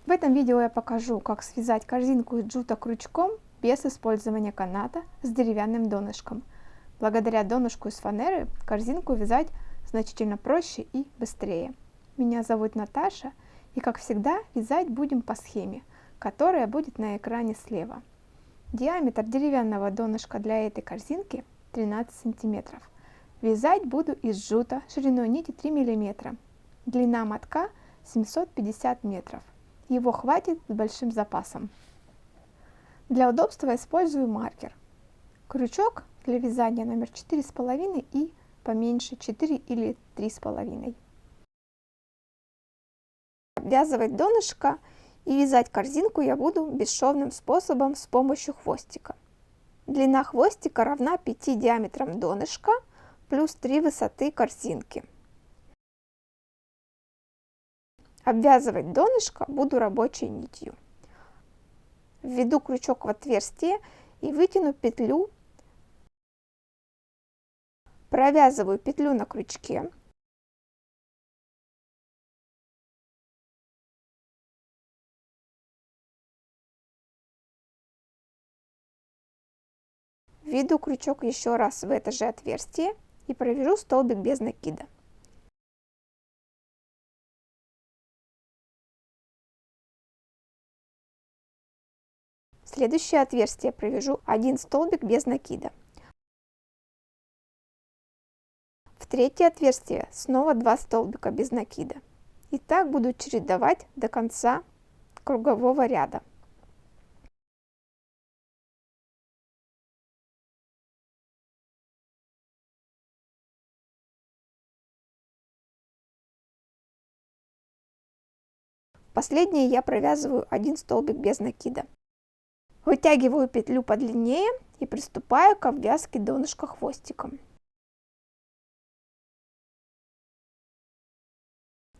В этом видео я покажу, как связать корзинку из джута крючком без использования каната с деревянным донышком. Благодаря донышку из фанеры корзинку вязать значительно проще и быстрее. Меня зовут Наташа, и как всегда вязать будем по схеме, которая будет на экране слева. Диаметр деревянного донышка для этой корзинки 13 см. Вязать буду из джута шириной нити 3 мм. Длина мотка 750 метров. Его хватит с большим запасом. Для удобства использую маркер. Крючок для вязания номер 4,5 и поменьше 4 или 3,5. Обвязывать донышко и вязать корзинку я буду бесшовным способом с помощью хвостика. Длина хвостика равна 5 диаметрам донышка плюс 3 высоты корзинки. Обвязывать донышко буду рабочей нитью. Введу крючок в отверстие и вытяну петлю. Провязываю петлю на крючке. Введу крючок еще раз в это же отверстие и провяжу столбик без накида. В следующее отверстие провяжу один столбик без накида. В третье отверстие снова 2 столбика без накида. И так буду чередовать до конца кругового ряда. Последнее я провязываю один столбик без накида. Вытягиваю петлю подлиннее и приступаю к обвязке донышка хвостиком.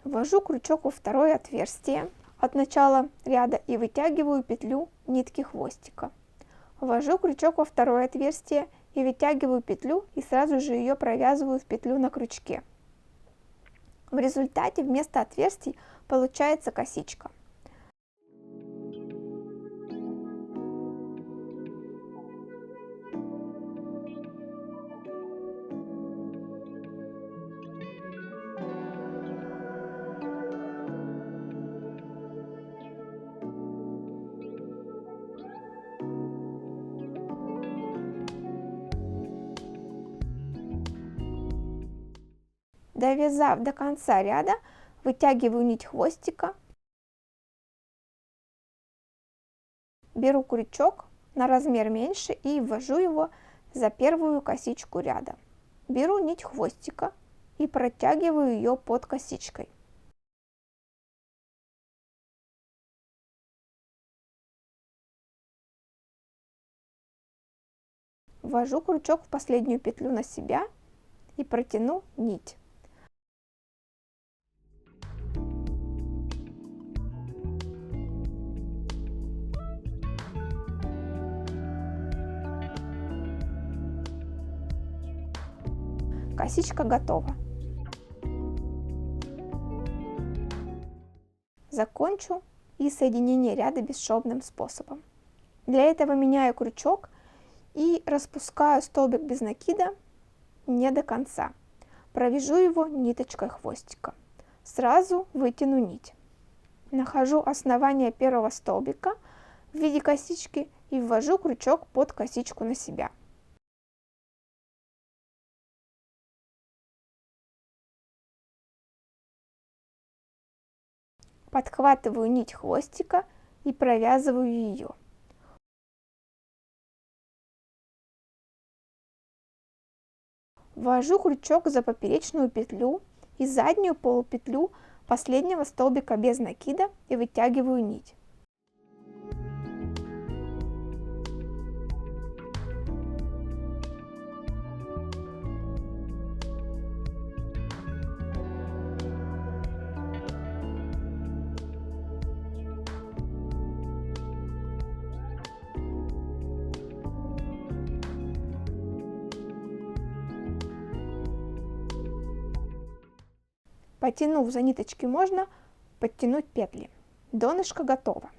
Ввожу крючок во второе отверстие от начала ряда и вытягиваю петлю нитки хвостика. Ввожу крючок во второе отверстие и вытягиваю петлю и сразу же ее провязываю в петлю на крючке. В результате вместо отверстий получается косичка. Довязав до конца ряда, вытягиваю нить хвостика, беру крючок на размер меньше и ввожу его за первую косичку ряда. Беру нить хвостика и протягиваю ее под косичкой. Ввожу крючок в последнюю петлю на себя и протяну нить. Косичка готова. Закончу и соединение ряда бесшовным способом. Для этого меняю крючок и распускаю столбик без накида не до конца. Провяжу его ниточкой хвостика. Сразу вытяну нить. Нахожу основание первого столбика в виде косички и ввожу крючок под косичку на себя. Подхватываю нить хвостика и провязываю ее. Ввожу крючок за поперечную петлю и заднюю полупетлю последнего столбика без накида и вытягиваю нить. Потянув за ниточки, можно подтянуть петли. Донышко готово.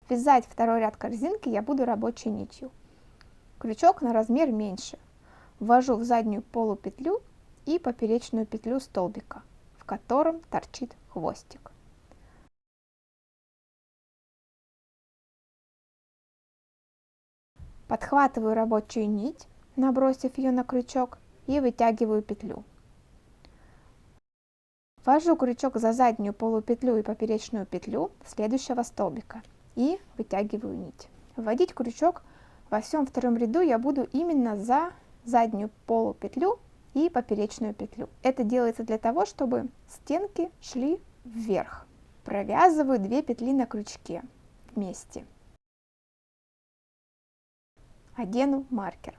Вязать второй ряд корзинки я буду рабочей нитью. Крючок на размер меньше. Ввожу в заднюю полупетлю и поперечную петлю столбика, в котором торчит хвостик. Подхватываю рабочую нить, набросив ее на крючок, и вытягиваю петлю. Ввожу крючок за заднюю полупетлю и поперечную петлю следующего столбика и вытягиваю нить. Вводить крючок во всем втором ряду я буду именно за заднюю полупетлю и поперечную петлю. Это делается для того, чтобы стенки шли вверх. Провязываю 2 петли на крючке вместе. Одену маркер.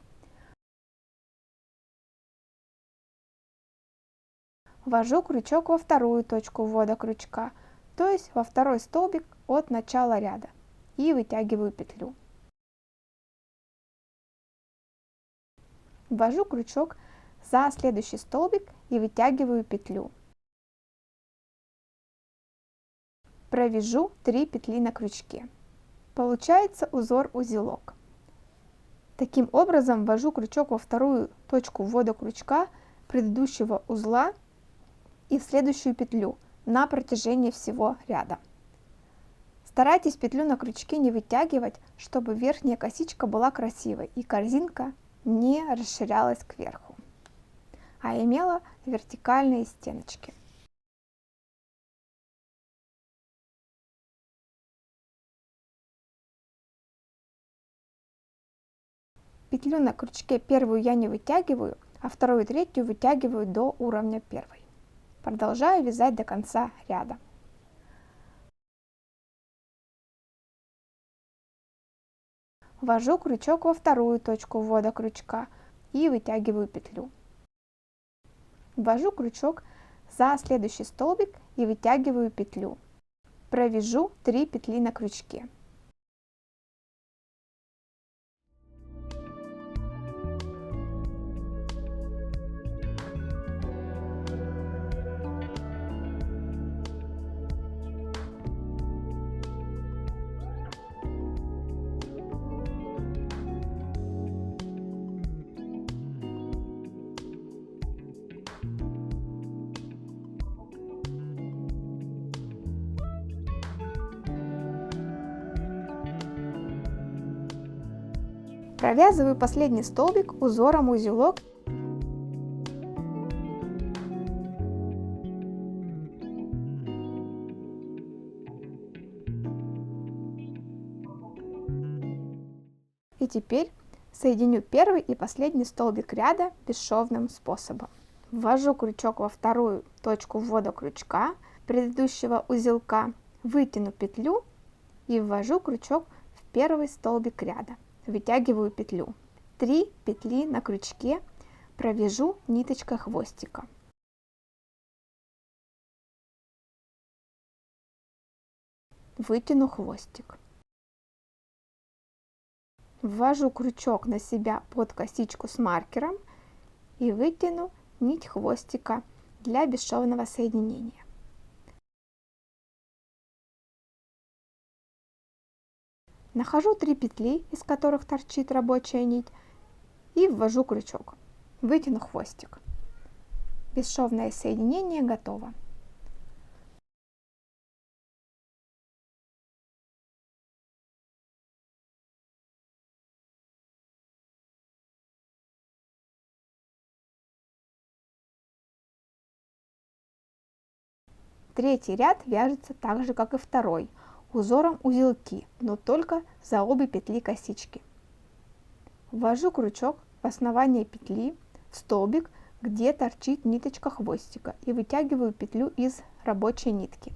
Ввожу крючок во вторую точку ввода крючка, то есть во второй столбик от начала ряда, и вытягиваю петлю. Ввожу крючок за следующий столбик и вытягиваю петлю. Провяжу 3 петли на крючке. Получается узор-узелок. Таким образом ввожу крючок во вторую точку ввода крючка предыдущего узла и в следующую петлю на протяжении всего ряда. Старайтесь петлю на крючке не вытягивать, чтобы верхняя косичка была красивой и корзинка не расширялась кверху, а имела вертикальные стеночки. Петлю на крючке первую я не вытягиваю, а вторую и третью вытягиваю до уровня первой. Продолжаю вязать до конца ряда. Ввожу крючок во вторую точку ввода крючка и вытягиваю петлю. Ввожу крючок за следующий столбик и вытягиваю петлю. Провяжу 3 петли на крючке. Провязываю последний столбик узором узелок . И теперь соединю первый и последний столбик ряда бесшовным способом. Ввожу крючок во вторую точку ввода крючка предыдущего узелка, вытяну петлю и ввожу крючок в первый столбик ряда. Вытягиваю петлю. 3 петли на крючке, провяжу ниточкой хвостика. Вытяну хвостик. Ввожу крючок на себя под косичку с маркером и вытяну нить хвостика для бесшовного соединения. Нахожу 3 петли, из которых торчит рабочая нить, и ввожу крючок. Вытяну хвостик. Бесшовное соединение готово. Третий ряд вяжется так же, как и второй, узором узелки, но только за обе петли косички. Ввожу крючок в основание петли, в столбик, где торчит ниточка хвостика, и вытягиваю петлю из рабочей нитки.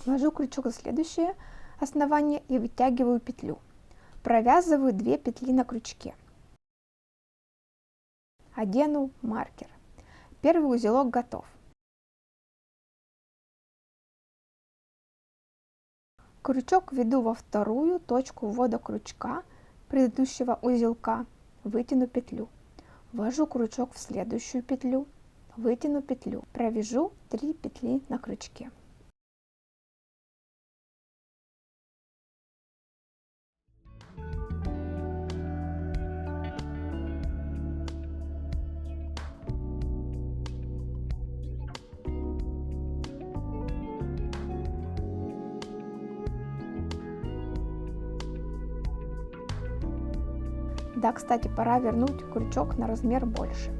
Ввожу крючок за следующее основание и вытягиваю петлю. Провязываю 2 петли на крючке. Одену маркер. Первый узелок готов. Крючок введу во вторую точку ввода крючка предыдущего узелка, вытяну петлю. Ввожу крючок в следующую петлю, вытяну петлю, провяжу 3 петли на крючке. Да, кстати, пора вернуть крючок на размер больше.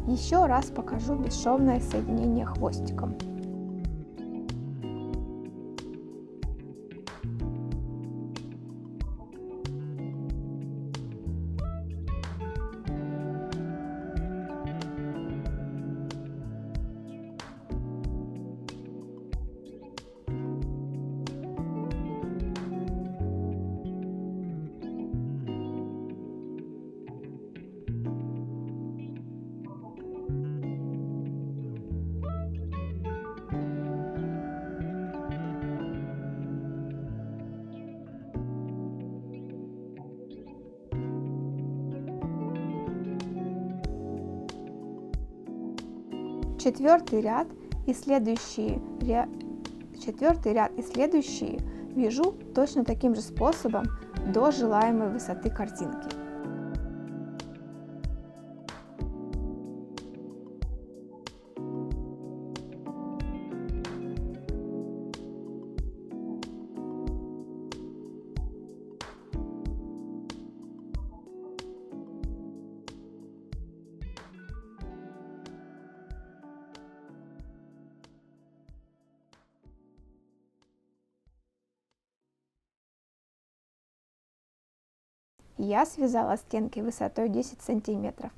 Еще раз покажу бесшовное соединение хвостиком. Четвертый ряд и следующие вяжу точно таким же способом до желаемой высоты картинки. Я связала стенки высотой 10 сантиметров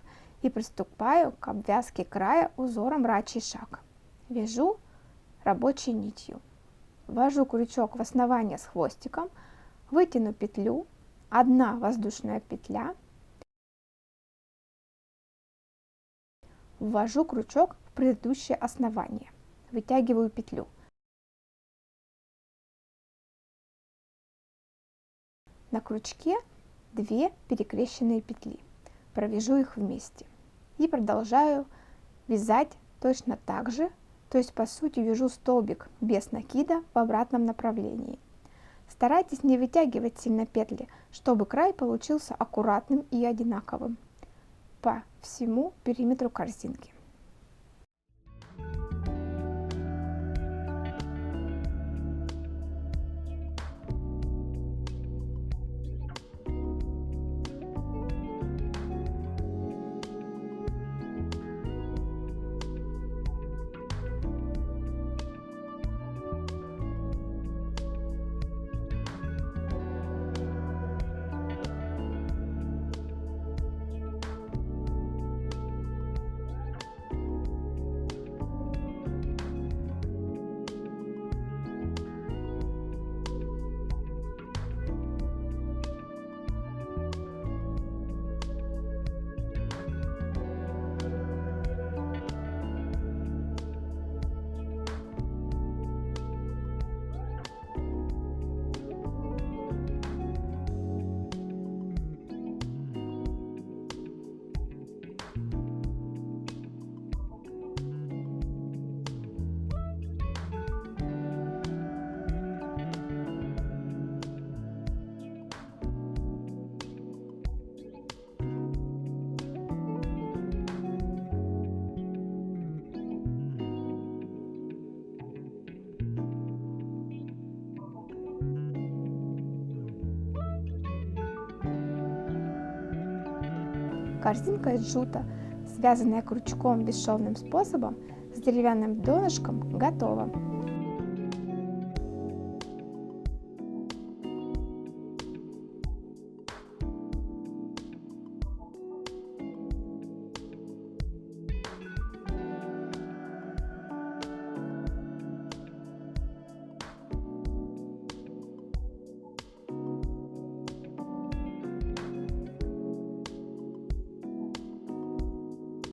и приступаю к обвязке края узором рачий шаг. Вяжу рабочей нитью. Ввожу крючок в основание с хвостиком, вытяну петлю, 1 воздушная петля, ввожу крючок в предыдущее основание, вытягиваю петлю. На крючке 2 перекрещенные петли, провяжу их вместе и продолжаю вязать точно так же, то есть по сути вяжу столбик без накида в обратном направлении. Старайтесь не вытягивать сильно петли, чтобы край получился аккуратным и одинаковым по всему периметру корзинки. Корзинка из джута, связанная крючком бесшовным способом с деревянным донышком, готова.